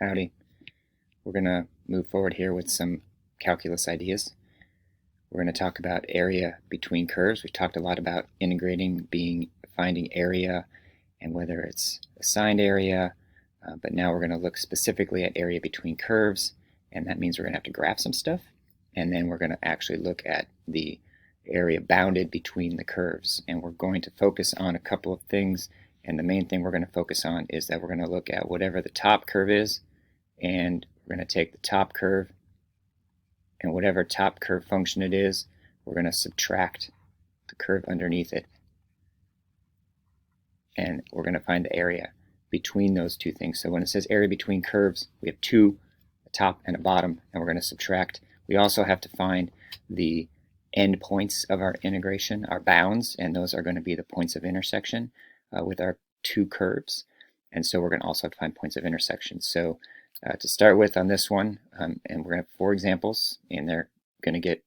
Howdy. We're going to move forward here with some calculus ideas. We're going to talk about area between curves. We've talked a lot about integrating being finding area and whether it's assigned area, but now we're going to look specifically at area between curves, and that means we're going to have to graph some stuff, and then we're going to actually look at the area bounded between the curves, and we're going to focus on a couple of things, and the main thing we're going to focus on is that we're going to look at whatever the top curve is, and we're going to take the top curve, and whatever top curve function it is, we're going to subtract the curve underneath it, and we're going to find the area between those two things. So when it says area between curves, we have two, a top and a bottom, and we're going to subtract. We also have to find the end points of our integration, our bounds, and those are going to be the points of intersection with our two curves. And so we're going to also have to find points of intersection. So to start with on this one, and we're going to have 4 examples, and they're going to get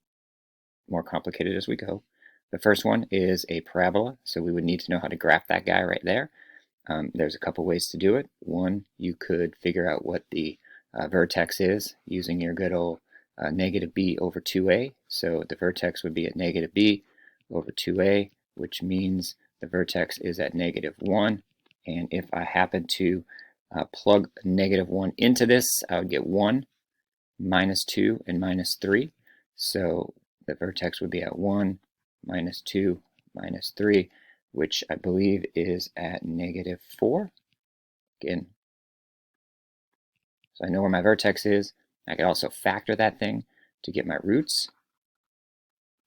more complicated as we go. The first one is a parabola, so we would need to know how to graph that guy right there. There's a couple ways to do it. One, you could figure out what the vertex is using your good old negative b over 2a. So the vertex would be at negative b over 2a, which means the vertex is at negative 1. And if I happen to plug negative 1 into this, I would get 1, minus 2, and minus 3. So the vertex would be at 1, minus 2, minus 3, which I believe is at negative 4. Again, so I know where my vertex is. I could also factor that thing to get my roots.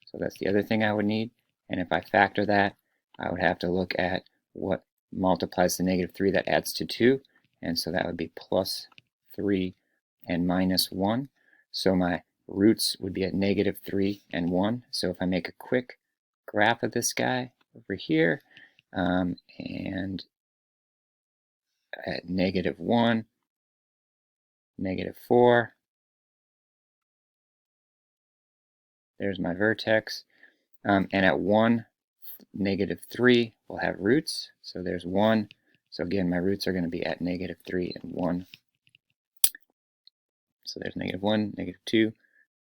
So that's the other thing I would need. And if I factor that, I would have to look at what multiplies the negative 3 that adds to 2. And so that would be plus 3 and minus 1. So my roots would be at negative 3 and 1. So if I make a quick graph of this guy over here, and at negative 1, negative 4, there's my vertex. And at 1, negative 3 will have roots. So there's 1. So again, my roots are going to be at negative 3 and 1. So there's negative 1, negative 2,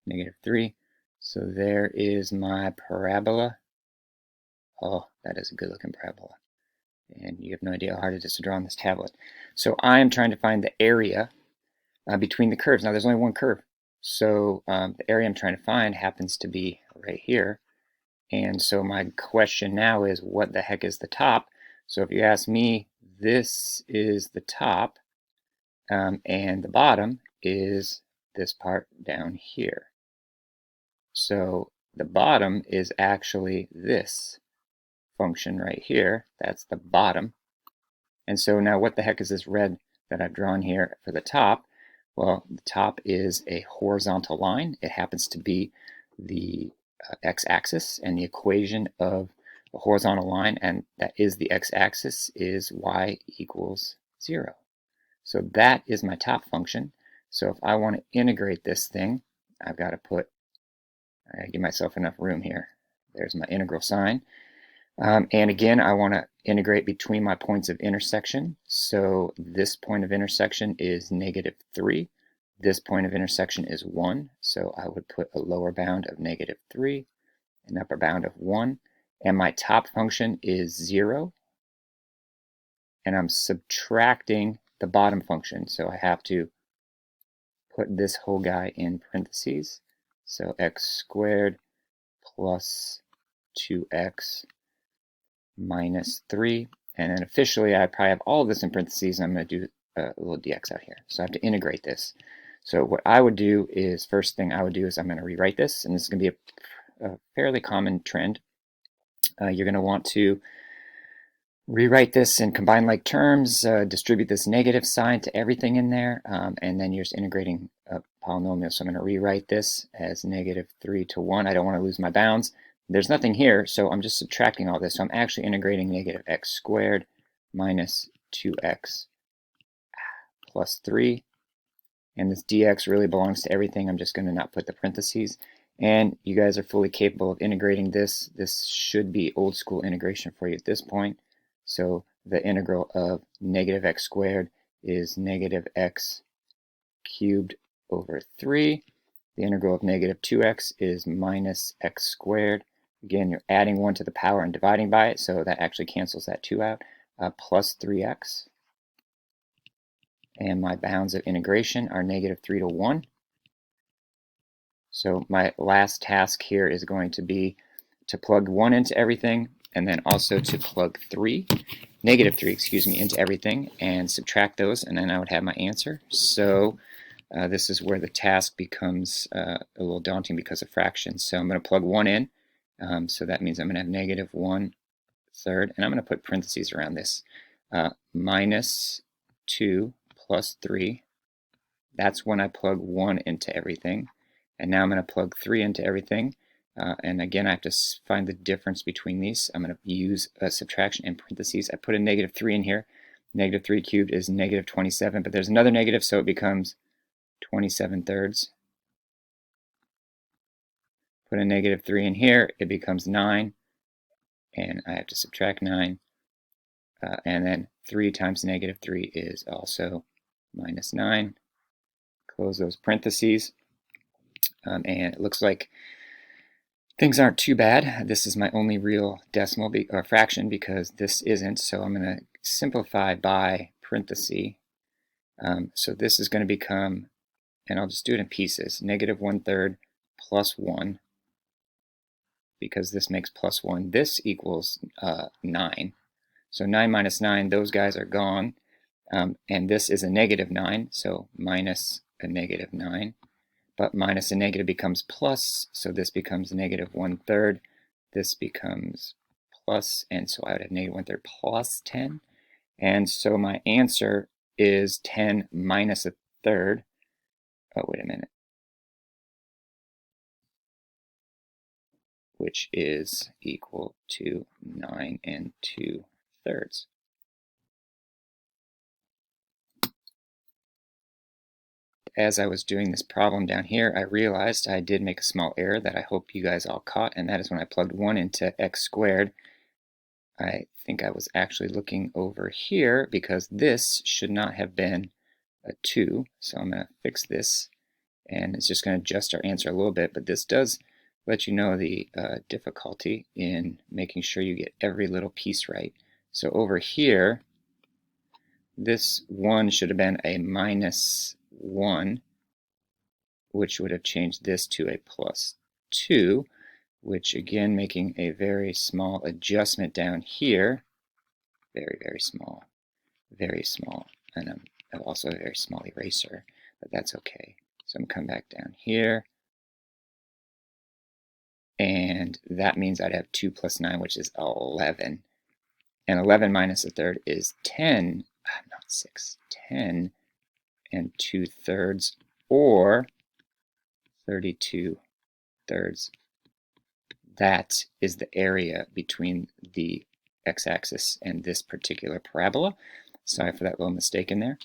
negative 3. So there is my parabola. Oh, that is a good looking parabola. And you have no idea how hard it is to draw on this tablet. So I am trying to find the area between the curves. Now there's only one curve. So the area I'm trying to find happens to be right here. And so my question now is, what the heck is the top? So if you ask me, this is the top, and the bottom is this part down here. So the bottom is actually this function right here. That's the bottom. And so now what the heck is this red that I've drawn here for the top? Well, the top is a horizontal line. It happens to be the x-axis, and the equation of a horizontal line, and that is the x-axis, is y equals 0. So that is my top function. So if I want to integrate this thing, I've got to give myself enough room here. There's my integral sign. And again, I want to integrate between my points of intersection. So this point of intersection is negative 3. This point of intersection is 1. So I would put a lower bound of negative 3, an upper bound of 1. And my top function is 0. And I'm subtracting the bottom function. So I have to put this whole guy in parentheses. So x squared plus 2x minus 3, and then officially I probably have all of this in parentheses, and I'm going to do a little dx out here. So I have to integrate this. So what I would do is, first thing I would do is I'm going to rewrite this, and this is going to be a fairly common trend. You're going to want to rewrite this in combined like terms, distribute this negative sign to everything in there, and then you're just integrating a polynomial. So I'm going to rewrite this as negative 3 to 1. I don't want to lose my bounds. There's nothing here, so I'm just subtracting all this. So I'm actually integrating negative x squared minus 2x plus 3. And this dx really belongs to everything. I'm just going to not put the parentheses. And you guys are fully capable of integrating this. This should be old school integration for you at this point. So the integral of negative x squared is negative x cubed over 3. The integral of negative 2x is minus x squared. Again, you're adding 1 to the power and dividing by it, so that actually cancels that 2 out, plus 3x. And my bounds of integration are negative 3 to 1. So my last task here is going to be to plug 1 into everything, and then also to plug negative 3, excuse me, into everything, and subtract those, and then I would have my answer. So this is where the task becomes a little daunting because of fractions. So I'm going to plug 1 in, so that means I'm going to have negative 1/3, and I'm going to put parentheses around this. Minus 2 plus 3, that's when I plug 1 into everything. And now I'm going to plug 3 into everything. And again, I have to find the difference between these. I'm going to use subtraction and parentheses. I put a negative 3 in here. Negative 3 cubed is negative 27, but there's another negative, so it becomes 27/3. Put a negative 3 in here, it becomes 9, and I have to subtract 9. And then 3 times negative 3 is also minus 9. Close those parentheses. And it looks like things aren't too bad. This is my only real decimal or fraction because this isn't, so I'm going to simplify by parenthesis. So this is going to become, and I'll just do it in pieces, negative 1/3 plus 1, because this makes plus 1. This equals 9. So 9 minus 9, those guys are gone. And this is a negative 9, so minus a negative 9. But minus a negative becomes plus, so this becomes negative 1/3. This becomes plus, and so I would have negative 1/3 plus 10. And so my answer is 10 minus 1/3. Oh, wait a minute. Which is equal to 9 2/3. As I was doing this problem down here, I realized I did make a small error that I hope you guys all caught, and that is when I plugged 1 into x squared. I think I was actually looking over here because this should not have been a 2. So I'm going to fix this, and it's just going to adjust our answer a little bit, but this does let you know the difficulty in making sure you get every little piece right. So over here, this 1 should have been a minus 1, which would have changed this to a plus 2, which again making a very small adjustment down here. Very, very small. Very small. And also a very small eraser, but that's okay. So I'm going to come back down here. And that means I'd have 2 plus 9, which is 11. And 11 minus 1/3 is 10, not 6, 10 2/3, or 32/3. That is the area between the x-axis and this particular parabola. Sorry for that little mistake in there.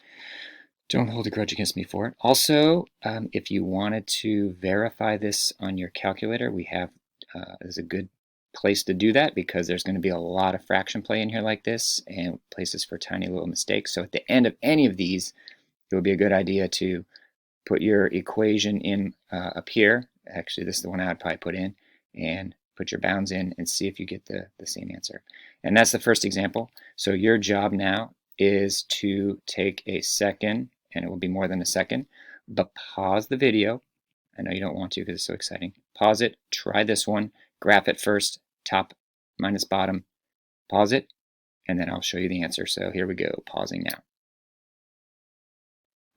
Don't hold a grudge against me for it. Also, if you wanted to verify this on your calculator, we have is a good place to do that because there's going to be a lot of fraction play in here like this and places for tiny little mistakes. So at the end of any of these, it would be a good idea to put your equation in up here. Actually, this is the one I would probably put in, and put your bounds in and see if you get the same answer. And that's the first example. So your job now is to take a second, and it will be more than a second, but pause the video. I know you don't want to because it's so exciting. Pause it, try this one, graph it first, top minus bottom, pause it, and then I'll show you the answer. So here we go, pausing now.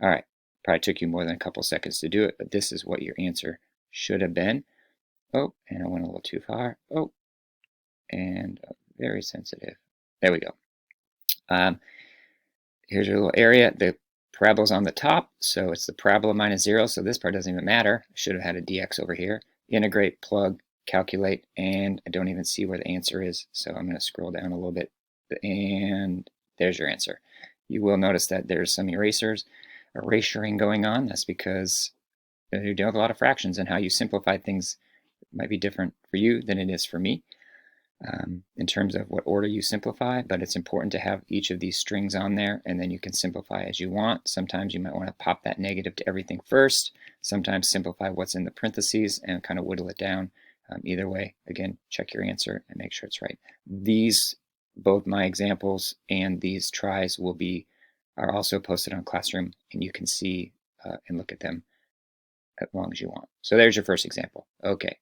All right, probably took you more than a couple seconds to do it, but this is what your answer should have been. Oh, and I went a little too far. Oh, and very sensitive. There we go. Here's your little area. The parabola's on the top, so it's the parabola minus 0, so this part doesn't even matter. I should have had a dx over here. Integrate, plug, calculate, and I don't even see where the answer is, so I'm going to scroll down a little bit, and there's your answer. You will notice that there's some erasuring going on. That's because you deal with a lot of fractions, and how you simplify things might be different for you than it is for me. in terms of what order you simplify, but it's important to have each of these strings on there, and then you can simplify as you want. Sometimes you might want to pop that negative to everything first, sometimes simplify what's in the parentheses and kind of whittle it down. Either way, again, check your answer and make sure it's right. These, both my examples and these tries are also posted on Classroom, and you can see and look at them as long as you want. So there's your first example. Okay.